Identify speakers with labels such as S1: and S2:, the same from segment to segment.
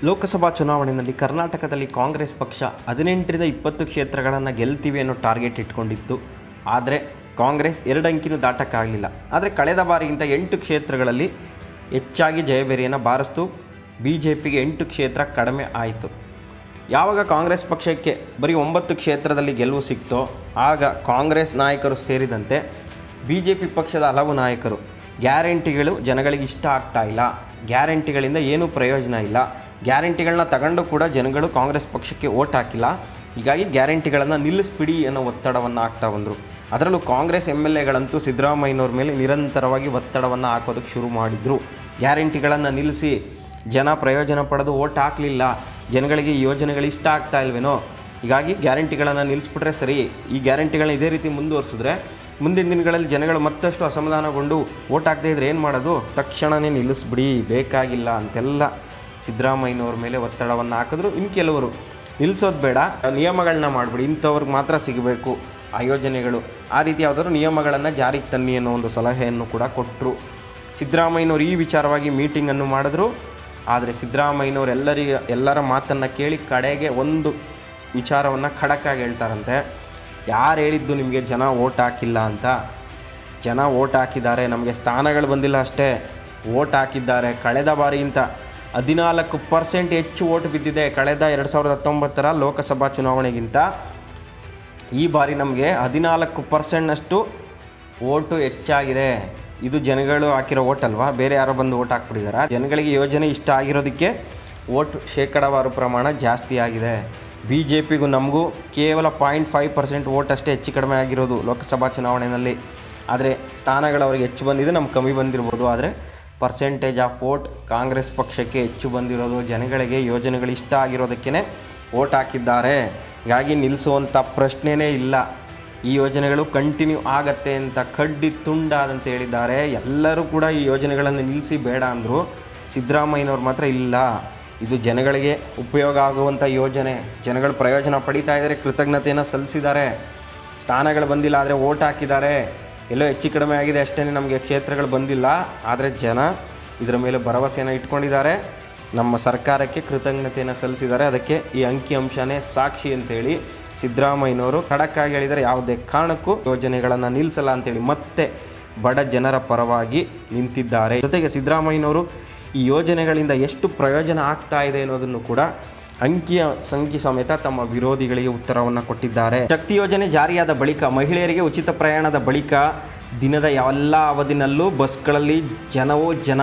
S1: ಲೋಕಸಭಾ ಚುನಾವಣೆಯಲ್ಲಿ ಕರ್ನಾಟಕದಲ್ಲಿ ಕಾಂಗ್ರೆಸ್ ಪಕ್ಷ 18ರಿಂದ 20 ಕ್ಷೇತ್ರಗಳನ್ನು ಗೆಲ್ತೀವಿ ಅನ್ನೋ ಟಾರ್ಗೆಟ್ ಇಟ್ಕೊಂಡಿತ್ತು. ಆದರೆ ಕಾಂಗ್ರೆಸ್ 2 ಅಂಕಿನೂ ದಾಟಕ್ಕಾಗಲಿಲ್ಲ. ಆದರೆ ಕಳೆದ ಬಾರಿಗಿಂತ 8 ಕ್ಷೇತ್ರಗಳಲ್ಲಿ ಹೆಚ್ಚಾಗಿ ಜಯಬೇರಿಯನ್ನು ಬಾರಿಸ್ತು. BJPಗೆ 8 ಕ್ಷೇತ್ರ ಕಡಿಮೆ ಆಯಿತು. ಯಾವಾಗ ಕಾಂಗ್ರೆಸ್ ಪಕ್ಷಕ್ಕೆ ಬರೀ 9 ಕ್ಷೇತ್ರದಲ್ಲಿ ಗೆಲುವು ಸಿಕ್ತೋ ಆಗ ಕಾಂಗ್ರೆಸ್ ನಾಯಕರು ಸೇರಿದಂತೆ BJP ಪಕ್ಷದ ಹಲವು ನಾಯಕರು ಗ್ಯಾರಂಟಿಗಳು ಜನಗಳಿಗೆ ಇಷ್ಟ ಆಗ್ತಾ ಇಲ್ಲ, ಗ್ಯಾರಂಟಿಗಳಿಂದ ಏನೂ ಪ್ರಯೋಜನ ಇಲ್ಲ, ಗ್ಯಾರಂಟಿಗಳನ್ನ ತಗೊಂಡು ಕೂಡ ಜನಗಳು ಕಾಂಗ್ರೆಸ್ ಪಕ್ಷಕ್ಕೆ ಓಟ್ ಹಾಕಿಲ್ಲ, ಹೀಗಾಗಿ ಗ್ಯಾರಂಟಿಗಳನ್ನು ನಿಲ್ಲಿಸ್ಬಿಡಿ ಅನ್ನೋ ಒತ್ತಡವನ್ನು ಹಾಕ್ತಾ ಬಂದರು. ಅದರಲ್ಲೂ ಕಾಂಗ್ರೆಸ್ MLAಗಳಂತೂ ಸಿದ್ದರಾಮಯ್ಯನವ್ರ ಮೇಲೆ ನಿರಂತರವಾಗಿ ಒತ್ತಡವನ್ನು ಹಾಕೋದಕ್ಕೆ ಶುರು ಮಾಡಿದರು. ಗ್ಯಾರಂಟಿಗಳನ್ನು ನಿಲ್ಲಿಸಿ ಜನ ಪ್ರಯೋಜನ ಪಡೆದು ಓಟ್ ಹಾಕಲಿಲ್ಲ, ಜನಗಳಿಗೆ ಈ ಯೋಜನೆಗಳು ಇಷ್ಟ ಆಗ್ತಾ ಇಲ್ವೇನೋ, ಹೀಗಾಗಿ ಗ್ಯಾರಂಟಿಗಳನ್ನು ನಿಲ್ಲಿಸ್ಬಿಟ್ರೆ ಸರಿ, ಈ ಗ್ಯಾರಂಟಿಗಳನ್ನ ಇದೇ ರೀತಿ ಮುಂದುವರಿಸಿದ್ರೆ ಮುಂದಿನ ದಿನಗಳಲ್ಲಿ ಜನಗಳು ಮತ್ತಷ್ಟು ಅಸಮಾಧಾನಗೊಂಡು ಓಟ್ ಹಾಕದೇ ಇದ್ರೆ ಏನು ಮಾಡೋದು, ತಕ್ಷಣವೇ ನಿಲ್ಲಿಸ್ಬಿಡಿ, ಬೇಕಾಗಿಲ್ಲ ಅಂತೆಲ್ಲ ಸಿದ್ದರಾಮಯ್ಯನವ್ರ ಮೇಲೆ ಒತ್ತಡವನ್ನು ಹಾಕಿದ್ರು. ಇನ್ನು ಕೆಲವರು ನಿಲ್ಲಿಸೋದು ಬೇಡ, ನಿಯಮಗಳನ್ನ ಮಾಡಿಬಿಡಿ, ಇಂಥವ್ರಿಗೆ ಮಾತ್ರ ಸಿಗಬೇಕು ಆ ಯೋಜನೆಗಳು, ಆ ರೀತಿ ಯಾವುದಾದ್ರು ನಿಯಮಗಳನ್ನು ಜಾರಿಗೆ ತನ್ನಿ ಅನ್ನೋ ಒಂದು ಸಲಹೆಯನ್ನು ಕೂಡ ಕೊಟ್ಟರು. ಸಿದ್ದರಾಮಯ್ಯನವ್ರು ಈ ವಿಚಾರವಾಗಿ ಮೀಟಿಂಗನ್ನು ಮಾಡಿದ್ರು. ಆದರೆ ಸಿದ್ದರಾಮಯ್ಯನವ್ರು ಎಲ್ಲರ ಮಾತನ್ನು ಕೇಳಿ ಕಡೆಗೆ ಒಂದು ವಿಚಾರವನ್ನು ಖಡಕ್ಕಾಗಿ ಹೇಳ್ತಾರಂತೆ. ಯಾರು ಹೇಳಿದ್ದು ನಿಮಗೆ ಜನ ಓಟ್ ಹಾಕಿಲ್ಲ ಅಂತ? ಜನ ಓಟ್ ಹಾಕಿದ್ದಾರೆ, ನಮಗೆ ಸ್ಥಾನಗಳು ಬಂದಿಲ್ಲ ಅಷ್ಟೇ, ಓಟ್ ಹಾಕಿದ್ದಾರೆ. ಕಳೆದ ಬಾರಿಗಿಂತ 14% ಹೆಚ್ಚು ಓಟ್ ಬಿದ್ದಿದೆ. ಕಳೆದ 2019ರ ಲೋಕಸಭಾ ಚುನಾವಣೆಗಿಂತ ಈ ಬಾರಿ ನಮಗೆ 14%ನಷ್ಟು ಓಟು ಹೆಚ್ಚಾಗಿದೆ. ಇದು ಜನಗಳು ಹಾಕಿರೋ ಓಟ್ ಅಲ್ವಾ, ಬೇರೆ ಯಾರೋ ಬಂದು ಓಟ್ ಹಾಕ್ಬಿಟ್ಟಿದ್ದಾರೆ. ಜನಗಳಿಗೆ ಯೋಜನೆ ಇಷ್ಟ ಆಗಿರೋದಕ್ಕೆ ಓಟ್ ಶೇಕಡಾವಾರು ಪ್ರಮಾಣ ಜಾಸ್ತಿ ಆಗಿದೆ. BJPಗೂ ನಮಗೂ ಕೇವಲ 0.5% ಓಟ್ ಅಷ್ಟೇ ಹೆಚ್ಚು ಕಡಿಮೆ ಆಗಿರೋದು ಲೋಕಸಭಾ ಚುನಾವಣೆಯಲ್ಲಿ. ಆದರೆ ಸ್ಥಾನಗಳು ಅವ್ರಿಗೆ ಹೆಚ್ಚು ಬಂದಿದೆ, ನಮ್ಗೆ ಕಮ್ಮಿ ಬಂದಿರ್ಬೋದು. ಆದರೆ ಪರ್ಸೆಂಟೇಜ್ ಆಫ್ ಓಟ್ ಕಾಂಗ್ರೆಸ್ ಪಕ್ಷಕ್ಕೆ ಹೆಚ್ಚು ಬಂದಿರೋದು, ಜನಗಳಿಗೆ ಯೋಜನೆಗಳು ಇಷ್ಟ ಆಗಿರೋದಕ್ಕೇ ಓಟ್ ಹಾಕಿದ್ದಾರೆ. ಹೀಗಾಗಿ ನಿಲ್ಲಿಸುವಂಥ ಪ್ರಶ್ನೆಯೇ ಇಲ್ಲ. ಈ ಯೋಜನೆಗಳು ಕಂಟಿನ್ಯೂ ಆಗತ್ತೆ ಅಂತ ಕಡ್ಡಿ ತುಂಡಾದಂತ ಹೇಳಿದ್ದಾರೆ. ಎಲ್ಲರೂ ಕೂಡ ಈ ಯೋಜನೆಗಳನ್ನು ನಿಲ್ಲಿಸಿ ಬೇಡ ಅಂದರು. ಸಿದ್ದರಾಮಯ್ಯನವ್ರು ಮಾತ್ರ ಇಲ್ಲ, ಇದು ಜನಗಳಿಗೆ ಉಪಯೋಗ ಆಗುವಂಥ ಯೋಜನೆ, ಜನಗಳು ಪ್ರಯೋಜನ ಪಡೀತಾ ಇದ್ದಾರೆ, ಕೃತಜ್ಞತೆಯನ್ನು ಸಲ್ಲಿಸಿದ್ದಾರೆ. ಸ್ಥಾನಗಳು ಬಂದಿಲ್ಲ ಆದರೆ ಓಟ್ ಹಾಕಿದ್ದಾರೆ, ಎಲ್ಲೋ ಹೆಚ್ಚು ಕಡಿಮೆ ಆಗಿದೆ ಅಷ್ಟೇ, ನಮಗೆ ಕ್ಷೇತ್ರಗಳು ಬಂದಿಲ್ಲ. ಆದರೆ ಜನ ಇದರ ಮೇಲೆ ಭರವಸೆಯನ್ನು ಇಟ್ಕೊಂಡಿದ್ದಾರೆ, ನಮ್ಮ ಸರ್ಕಾರಕ್ಕೆ ಕೃತಜ್ಞತೆಯನ್ನು ಸಲ್ಲಿಸಿದ್ದಾರೆ. ಅದಕ್ಕೆ ಈ ಅಂಕಿಅಂಶನೇ ಸಾಕ್ಷಿ ಅಂತೇಳಿ ಸಿದ್ದರಾಮಯ್ಯನವರು ಖಡಕ್ಕಾಗಿ ಹೇಳಿದ್ದಾರೆ. ಯಾವುದೇ ಕಾರಣಕ್ಕೂ ಯೋಜನೆಗಳನ್ನು ನಿಲ್ಲಿಸಲ್ಲ ಅಂತೇಳಿ ಮತ್ತೆ ಬಡ ಜನರ ಪರವಾಗಿ ನಿಂತಿದ್ದಾರೆ. ಜೊತೆಗೆ ಸಿದ್ದರಾಮಯ್ಯನವರು ಈ ಯೋಜನೆಗಳಿಂದ ಎಷ್ಟು ಪ್ರಯೋಜನ ಆಗ್ತಾ ಇದೆ ಅನ್ನೋದನ್ನು ಕೂಡ ಸಂಖ್ಯೆ ಸಮೇತ ತಮ್ಮ ವಿರೋಧಿಗಳಿಗೆ ಉತ್ತರವನ್ನು ಕೊಟ್ಟಿದ್ದಾರೆ. ಶಕ್ತಿ ಯೋಜನೆ ಜಾರಿಯಾದ ಬಳಿಕ ಮಹಿಳೆಯರಿಗೆ ಉಚಿತ ಪ್ರಯಾಣದ ಬಳಿಕ ದಿನದ ಎಲ್ಲ ಅವಧಿನಲ್ಲೂ ಬಸ್ಗಳಲ್ಲಿ ಜನ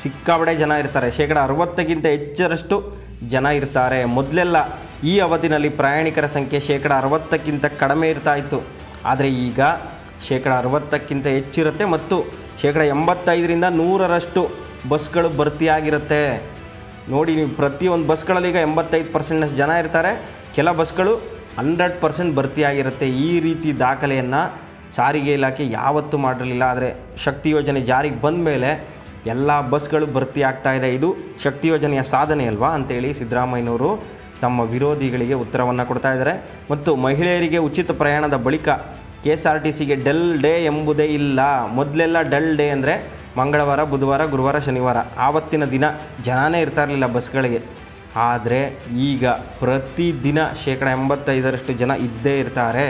S1: ಸಿಕ್ಕಾಬಡೆ ಜನ ಇರ್ತಾರೆ. 60%ಗಿಂತ ಹೆಚ್ಚರಷ್ಟು ಜನ ಇರ್ತಾರೆ. ಮೊದಲೆಲ್ಲ ಈ ಅವಧಿನಲ್ಲಿ ಪ್ರಯಾಣಿಕರ ಸಂಖ್ಯೆ 60%ಕ್ಕಿಂತ ಕಡಿಮೆ ಇರ್ತಾ ಇತ್ತು. ಆದರೆ ಈಗ 60%ಕ್ಕಿಂತ ಹೆಚ್ಚಿರುತ್ತೆ ಮತ್ತು 85ರಿಂದ 100ರಷ್ಟು ಬಸ್ಗಳು ಭರ್ತಿಯಾಗಿರುತ್ತೆ. ನೋಡಿ, ನೀವು ಪ್ರತಿಯೊಂದು ಬಸ್ಗಳಲ್ಲಿ ಈಗ 85% ಜನ ಇರ್ತಾರೆ, ಕೆಲ ಬಸ್ಗಳು 100% ಭರ್ತಿಯಾಗಿರುತ್ತೆ. ಈ ರೀತಿ ದಾಖಲೆಯನ್ನು ಸಾರಿಗೆ ಇಲಾಖೆ ಯಾವತ್ತೂ ಮಾಡಿರಲಿಲ್ಲ. ಆದರೆ ಶಕ್ತಿ ಯೋಜನೆ ಜಾರಿಗೆ ಬಂದ ಮೇಲೆ ಎಲ್ಲ ಬಸ್ಗಳು ಭರ್ತಿ ಆಗ್ತಾ ಇದೆ. ಇದು ಶಕ್ತಿ ಯೋಜನೆಯ ಸಾಧನೆ ಅಲ್ವಾ ಅಂತೇಳಿ ಸಿದ್ದರಾಮಯ್ಯನವರು ತಮ್ಮ ವಿರೋಧಿಗಳಿಗೆ ಉತ್ತರವನ್ನು ಕೊಡ್ತಾ ಇದ್ದಾರೆ. ಮತ್ತು ಮಹಿಳೆಯರಿಗೆ ಉಚಿತ ಪ್ರಯಾಣದ ಬಳಿಕ KSRTCಗೆ ಡಲ್ ಡೇ ಎಂಬುದೇ ಇಲ್ಲ. ಮೊದಲೆಲ್ಲ ಡಲ್ ಡೇ ಅಂದರೆ ಮಂಗಳವಾರ, ಬುಧವಾರ, ಗುರುವಾರ, ಶನಿವಾರ, ಆವತ್ತಿನ ದಿನ ಜನನೇ ಇರ್ತಾ ಇರಲಿಲ್ಲ ಬಸ್ಗಳಿಗೆ. ಆದರೆ ಈಗ ಪ್ರತಿದಿನ 85% ಜನ ಇದ್ದೇ ಇರ್ತಾರೆ.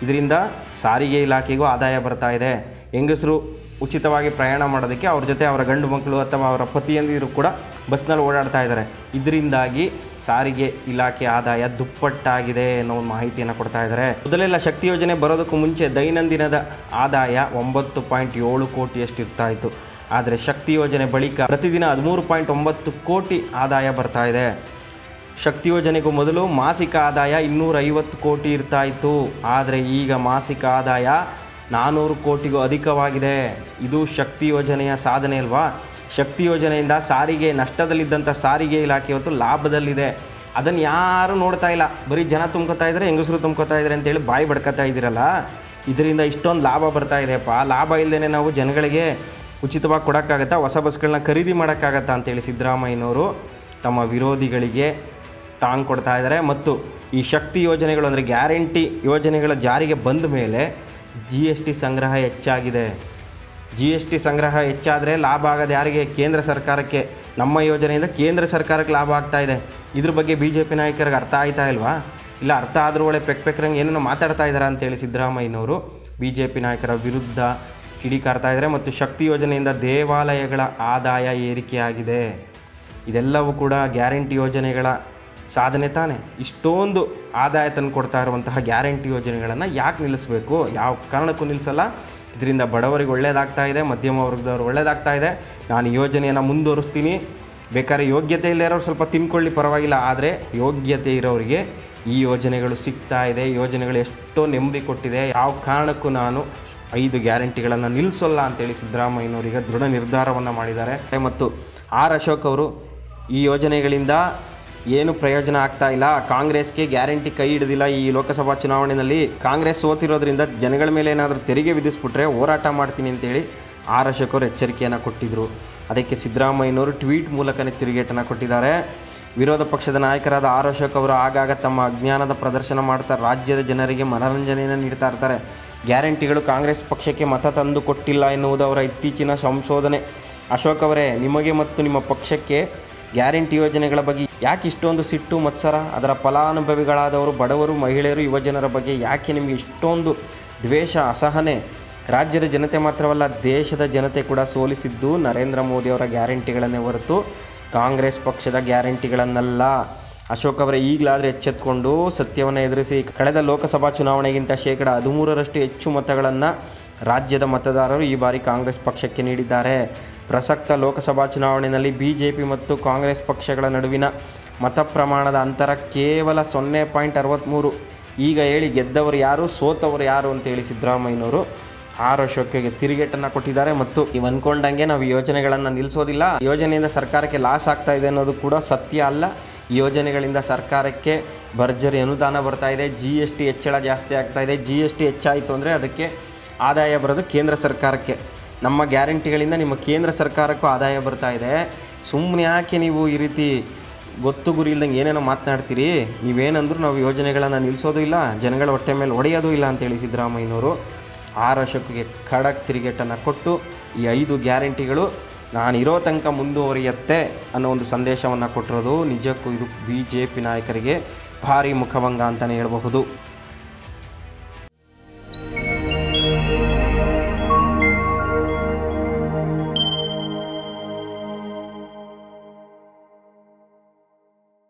S1: ಇದರಿಂದ ಸಾರಿಗೆ ಇಲಾಖೆಗೂ ಆದಾಯ ಬರ್ತಾ ಇದೆ. ಹೆಂಗಸರು ಉಚಿತವಾಗಿ ಪ್ರಯಾಣ ಮಾಡೋದಕ್ಕೆ ಅವ್ರ ಜೊತೆ ಅವರ ಗಂಡು ಮಕ್ಕಳು ಅಥವಾ ಅವರ ಪತಿಯಂದಿರು ಕೂಡ ಬಸ್ನಲ್ಲಿ ಓಡಾಡ್ತಾ ಇದ್ದಾರೆ. ಇದರಿಂದಾಗಿ ಸಾರಿಗೆ ಇಲಾಖೆ ಆದಾಯ ದುಪ್ಪಟ್ಟಾಗಿದೆ ಅನ್ನೋ ಮಾಹಿತಿಯನ್ನು ಕೊಡ್ತಾ ಇದ್ದಾರೆ. ಮೊದಲೆಲ್ಲ ಶಕ್ತಿ ಯೋಜನೆ ಬರೋದಕ್ಕೂ ಮುಂಚೆ ದೈನಂದಿನದ ಆದಾಯ 9.7 ಕೋಟಿಯಷ್ಟು ಇರ್ತಾ ಇತ್ತು. ಆದರೆ ಶಕ್ತಿ ಯೋಜನೆ ಬಳಿಕ ಪ್ರತಿದಿನ 13.9 ಕೋಟಿ ಆದಾಯ ಬರ್ತಾ ಇದೆ. ಶಕ್ತಿ ಯೋಜನೆಗೂ ಮೊದಲು ಮಾಸಿಕ ಆದಾಯ 250 ಕೋಟಿ ಇರ್ತಾ ಇತ್ತು. ಆದರೆ ಈಗ ಮಾಸಿಕ ಆದಾಯ 400 ಕೋಟಿಗೂ ಅಧಿಕವಾಗಿದೆ. ಇದು ಶಕ್ತಿ ಯೋಜನೆಯ ಸಾಧನೆ ಅಲ್ವಾ. ಶಕ್ತಿ ಯೋಜನೆಯಿಂದ ಸಾರಿಗೆ ನಷ್ಟದಲ್ಲಿದ್ದಂಥ ಸಾರಿಗೆ ಇಲಾಖೆ ಇವತ್ತು ಲಾಭದಲ್ಲಿದೆ. ಅದನ್ನು ಯಾರೂ ನೋಡ್ತಾ ಇಲ್ಲ, ಬರೀ ಜನ ತುಂಬ್ಕೊತಾ ಇದ್ದಾರೆ, ಹೆಂಗಸರು ತುಂಬ್ಕೊತಾ ಇದ್ದಾರೆ ಅಂತೇಳಿ ಬಾಯಿ ಬಡ್ಕೊತಾ ಇದ್ದೀರಲ್ಲ. ಇದರಿಂದ ಇಷ್ಟೊಂದು ಲಾಭ ಬರ್ತಾ ಇದೆಯಪ್ಪ. ಲಾಭ ಇಲ್ಲದೇ ನಾವು ಜನಗಳಿಗೆ ಉಚಿತವಾಗಿ ಕೊಡೋಕ್ಕಾಗತ್ತಾ, ಹೊಸ ಬಸ್ಗಳನ್ನ ಖರೀದಿ ಮಾಡೋಕ್ಕಾಗತ್ತಾ ಅಂತೇಳಿ ಸಿದ್ದರಾಮಯ್ಯನವರು ತಮ್ಮ ವಿರೋಧಿಗಳಿಗೆ ಟಾಂಗ್ ಕೊಡ್ತಾ ಇದ್ದಾರೆ. ಮತ್ತು ಈ ಶಕ್ತಿ ಯೋಜನೆಗಳು ಅಂದರೆ ಗ್ಯಾರಂಟಿ ಯೋಜನೆಗಳ ಜಾರಿಗೆ ಬಂದ ಮೇಲೆ GST ಸಂಗ್ರಹ ಹೆಚ್ಚಾಗಿದೆ. GST ಸಂಗ್ರಹ ಹೆಚ್ಚಾದರೆ ಲಾಭ ಆಗೋದು ಯಾರಿಗೆ? ಕೇಂದ್ರ ಸರ್ಕಾರಕ್ಕೆ. ನಮ್ಮ ಯೋಜನೆಯಿಂದ ಕೇಂದ್ರ ಸರ್ಕಾರಕ್ಕೆ ಲಾಭ ಆಗ್ತಾ ಇದೆ. ಇದ್ರ ಬಗ್ಗೆ ಬಿ ಜೆ ಪಿ ನಾಯಕರಿಗೆ ಅರ್ಥ ಆಯ್ತಾ ಇಲ್ವಾ? ಇಲ್ಲ ಅರ್ಥ ಆದರೂ ಒಳ್ಳೆ ಪೆಕ್ರಂಗೆ ಏನೇನೋ ಮಾತಾಡ್ತಾ ಇದ್ದಾರೆ ಅಂತೇಳಿ ಸಿದ್ದರಾಮಯ್ಯನವರು ಬಿ ಜೆ ಪಿ ನಾಯಕರ ವಿರುದ್ಧ ಕಿಡಿಕಾರ್ತಾ ಇದ್ದಾರೆ. ಮತ್ತು ಶಕ್ತಿ ಯೋಜನೆಯಿಂದ ದೇವಾಲಯಗಳ ಆದಾಯ ಏರಿಕೆಯಾಗಿದೆ. ಇದೆಲ್ಲವೂ ಕೂಡ ಗ್ಯಾರಂಟಿ ಯೋಜನೆಗಳ ಸಾಧನೆ ತಾನೇ. ಇಷ್ಟೊಂದು ಆದಾಯ ತಂದು ಕೊಡ್ತಾ ಇರುವಂತಹ ಗ್ಯಾರಂಟಿ ಯೋಜನೆಗಳನ್ನು ಯಾಕೆ ನಿಲ್ಲಿಸಬೇಕು? ಯಾವ ಕಾರಣಕ್ಕೂ ನಿಲ್ಲಿಸಲ್ಲ. ಇದರಿಂದ ಬಡವರಿಗೆ ಒಳ್ಳೆಯದಾಗ್ತಾ ಇದೆ, ಮಧ್ಯಮ ವರ್ಗದವರು ಒಳ್ಳೆಯದಾಗ್ತಾ ಇದೆ. ನಾನು ಯೋಜನೆಯನ್ನು ಮುಂದುವರಿಸ್ತೀನಿ. ಬೇಕಾದ್ರೆ ಯೋಗ್ಯತೆ ಇಲ್ಲರೋರು ಸ್ವಲ್ಪ ತಿನ್ಕೊಳ್ಳಿ, ಪರವಾಗಿಲ್ಲ. ಆದರೆ ಯೋಗ್ಯತೆ ಇರೋರಿಗೆ ಈ ಯೋಜನೆಗಳು ಸಿಗ್ತಾ ಇದೆ. ಯೋಜನೆಗಳು ಎಷ್ಟೋ ನೆಮ್ಮದಿ ಕೊಟ್ಟಿದೆ. ಯಾವ ಕಾರಣಕ್ಕೂ ನಾನು 5 ಗ್ಯಾರಂಟಿಗಳನ್ನು ನಿಲ್ಲಿಸೋಲ್ಲ ಅಂತೇಳಿ ಸಿದ್ದರಾಮಯ್ಯನವರಿಗೆ ದೃಢ ನಿರ್ಧಾರವನ್ನು ಮಾಡಿದ್ದಾರೆ. ಮತ್ತು ಆರ್ ಅಶೋಕ್ ಅವರು ಈ ಯೋಜನೆಗಳಿಂದ ಏನು ಪ್ರಯೋಜನ ಆಗ್ತಾ ಇಲ್ಲ, ಕಾಂಗ್ರೆಸ್ಗೆ ಗ್ಯಾರಂಟಿ ಕೈ ಹಿಡಿದಿಲ್ಲ. ಈ ಲೋಕಸಭಾ ಚುನಾವಣೆಯಲ್ಲಿ ಕಾಂಗ್ರೆಸ್ ಸೋತಿರೋದ್ರಿಂದ ಜನಗಳ ಮೇಲೆ ಏನಾದರೂ ತೆರಿಗೆ ವಿಧಿಸ್ಬಿಟ್ರೆ ಹೋರಾಟ ಮಾಡ್ತೀನಿ ಅಂತೇಳಿ ಆರ್ ಅಶೋಕ್ ಅವರು ಎಚ್ಚರಿಕೆಯನ್ನು ಕೊಟ್ಟಿದ್ದರು. ಅದಕ್ಕೆ ಸಿದ್ದರಾಮಯ್ಯನವರು ಟ್ವೀಟ್ ಮೂಲಕನೇ ತಿರುಗೇಟನ್ನು ಕೊಟ್ಟಿದ್ದಾರೆ. ವಿರೋಧ ಪಕ್ಷದ ನಾಯಕರಾದ ಆರ್ ಅಶೋಕ್ ಅವರು ಆಗಾಗ ತಮ್ಮ ಅಜ್ಞಾನದ ಪ್ರದರ್ಶನ ಮಾಡ್ತಾ ರಾಜ್ಯದ ಜನರಿಗೆ ಮನರಂಜನೆಯನ್ನು ನೀಡ್ತಾ ಇರ್ತಾರೆ. ಗ್ಯಾರಂಟಿಗಳು ಕಾಂಗ್ರೆಸ್ ಪಕ್ಷಕ್ಕೆ ಮತ ತಂದು ಕೊಟ್ಟಿಲ್ಲ ಎನ್ನುವುದು ಅವರ ಇತ್ತೀಚಿನ ಸಂಶೋಧನೆ. ಅಶೋಕ್ ಅವರೇ, ನಿಮಗೆ ಮತ್ತು ನಿಮ್ಮ ಪಕ್ಷಕ್ಕೆ ಗ್ಯಾರಂಟಿ ಯೋಜನೆಗಳ ಬಗ್ಗೆ ಯಾಕೆ ಇಷ್ಟೊಂದು ಸಿಟ್ಟು ಮತ್ಸರ? ಅದರ ಫಲಾನುಭವಿಗಳಾದವರು ಬಡವರು, ಮಹಿಳೆಯರು, ಯುವಜನರ ಬಗ್ಗೆ ಯಾಕೆ ನಿಮಗೆ ಇಷ್ಟೊಂದು ದ್ವೇಷ, ಅಸಹನೆ? ರಾಜ್ಯದ ಜನತೆ ಮಾತ್ರವಲ್ಲ, ದೇಶದ ಜನತೆ ಕೂಡ ಸೋಲಿಸಿದ್ದು ನರೇಂದ್ರ ಮೋದಿಯವರ ಗ್ಯಾರಂಟಿಗಳನ್ನೇ ಹೊರತು ಕಾಂಗ್ರೆಸ್ ಪಕ್ಷದ ಗ್ಯಾರಂಟಿಗಳನ್ನಲ್ಲ. ಅಶೋಕ್ ಅವರೇ, ಈಗಲಾದರೆ ಎಚ್ಚೆತ್ತುಕೊಂಡು ಸತ್ಯವನ್ನು ಎದುರಿಸಿ. ಕಳೆದ ಲೋಕಸಭಾ ಚುನಾವಣೆಗಿಂತ 13% ಹೆಚ್ಚು ಮತಗಳನ್ನು ರಾಜ್ಯದ ಮತದಾರರು ಈ ಬಾರಿ ಕಾಂಗ್ರೆಸ್ ಪಕ್ಷಕ್ಕೆ ನೀಡಿದ್ದಾರೆ. ಪ್ರಸಕ್ತ ಲೋಕಸಭಾ ಚುನಾವಣೆಯಲ್ಲಿ ಬಿಜೆಪಿ ಮತ್ತು ಕಾಂಗ್ರೆಸ್ ಪಕ್ಷಗಳ ನಡುವಿನ ಮತ ಪ್ರಮಾಣದ ಅಂತರ ಕೇವಲ 0.63. ಈಗ ಹೇಳಿ, ಗೆದ್ದವರು ಯಾರು, ಸೋತವರು ಯಾರು ಅಂತೇಳಿ ಸಿದ್ದರಾಮಯ್ಯನವರು ಆರ್ ಅಶೋಕ್ಗೆ ತಿರುಗೇಟನ್ನು ಕೊಟ್ಟಿದ್ದಾರೆ. ಮತ್ತು ನೀವು ಅಂದ್ಕೊಂಡಂಗೆ ನಾವು ಯೋಜನೆಗಳನ್ನು ನಿಲ್ಲಿಸೋದಿಲ್ಲ, ಯೋಜನೆಯಿಂದ ಸರ್ಕಾರಕ್ಕೆ ಲಾಸ್ ಆಗ್ತಾ ಇದೆ ಅನ್ನೋದು ಕೂಡ ಸತ್ಯ ಅಲ್ಲ. ಈ ಯೋಜನೆಗಳಿಂದ ಸರ್ಕಾರಕ್ಕೆ ಭರ್ಜರಿ ಅನುದಾನ ಬರ್ತಾ ಇದೆ. GST ಹೆಚ್ಚಳ ಜಾಸ್ತಿ ಆಗ್ತಾ ಇದೆ. GST ಹೆಚ್ಚಾಯಿತು ಅಂದರೆ ಅದಕ್ಕೆ ಆದಾಯ ಬರೋದು ಕೇಂದ್ರ ಸರ್ಕಾರಕ್ಕೆ. ನಮ್ಮ ಗ್ಯಾರಂಟಿಗಳಿಂದ ನಿಮ್ಮ ಕೇಂದ್ರ ಸರ್ಕಾರಕ್ಕೂ ಆದಾಯ ಬರ್ತಾ ಇದೆ. ಸುಮ್ಮನೆ ಯಾಕೆ ನೀವು ಈ ರೀತಿ ಗೊತ್ತು ಗುರಿ ಇಲ್ದಂಗೆ ಏನೇನೋ ಮಾತನಾಡ್ತೀರಿ? ನೀವೇನಂದ್ರೂ ನಾವು ಯೋಜನೆಗಳನ್ನು ನಿಲ್ಲಿಸೋದು ಇಲ್ಲ, ಜನಗಳ ಹೊಟ್ಟೆ ಮೇಲೆ ಹೊಡೆಯೋದು ಇಲ್ಲ ಅಂತೇಳಿ ಸಿದ್ದರಾಮಯ್ಯನವರು ಆರ್ ಅಶೋಕ್ಗೆ ಖಡಕ್ ತಿರುಗೇಟನ್ನು ಕೊಟ್ಟು ಈ 5 ಗ್ಯಾರಂಟಿಗಳು ನಾನು ಇರೋ ತನಕ ಮುಂದುವರಿಯುತ್ತೆ ಅನ್ನೋ ಒಂದು ಸಂದೇಶವನ್ನು ಕೊಟ್ಟಿರೋದು ನಿಜಕ್ಕೂ ಇದು BJP ನಾಯಕರಿಗೆ ಭಾರಿ ಮುಖಭಂಗ ಅಂತಲೇ ಹೇಳಬಹುದು.